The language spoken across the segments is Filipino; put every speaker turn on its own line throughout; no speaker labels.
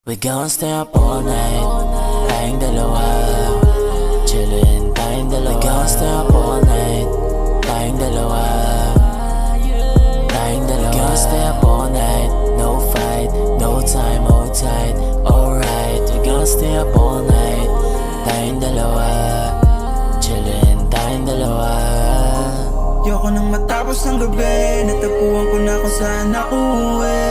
We gon' stay up all night, tayong dalawa. Chillin', tayong dalawa. We gon' stay up all night, tayong dalawa. Tayong dalawa. We gon' stay up all night, no fight, no time, hold tight. Alright, we gon' stay up all night, tayong dalawa. Chillin', tayong dalawa.
Ayoko nang matapos ang gabi, natapuan ko na kung saan ako uwi.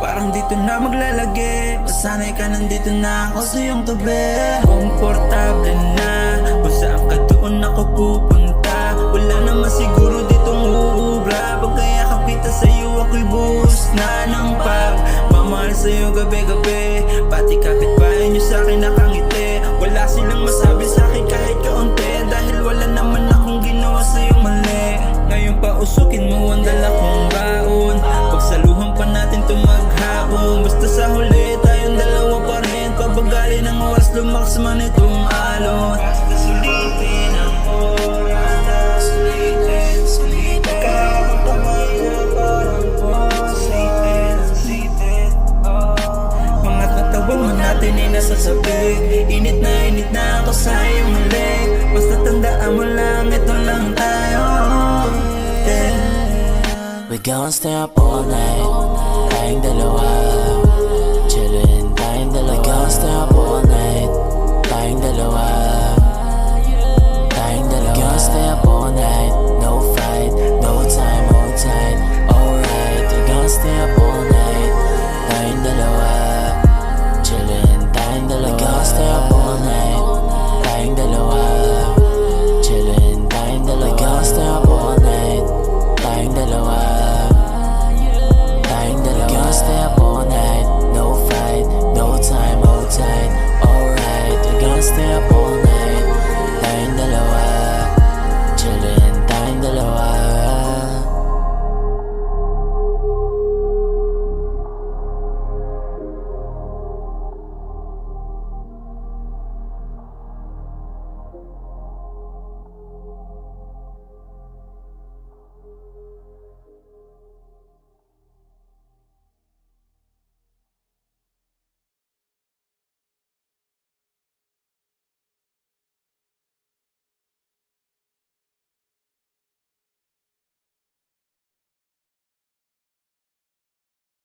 Parang dito na maglalagi, masanay ka nandito na ako sa iyong tabi. Komportable na, kung saan ka doon ako pupunta. Wala naman siguro ditong uubra, pagkayakap kita sa'yo ako'y buhos na ng pagmamahal sa'yo gabi-gabi. Pati kapitbahay niyo sa'kin nakangiti, wala silang masabi sa'kin kahit kaunti. Dahil wala naman akong ginawa sa'yo mali. Ngayon pa usukin mo ang dala kong baon, pagsaluhan pa natin ito maghapon. Basta sa huli tayong dalawa pa rin, pabagali ng oras lumakas man itong alon. Basta sulitin ang oras, sulitin kahapon tumayo parang posited. Mga katawan mo natin ay nasa sabi, init na ako sa iyong muli. Basta tandaan mo lang, ito lang tayo.
We gon' stay up all night, tayong dalawa. Chillin', tayong dalawa. We gon' stay up all night, tayong dalawa. Tayong dalawa. We gon' stay up all night, no fight, no time, hold tight. Alright, we gon' stay up all night, tayong dalawa.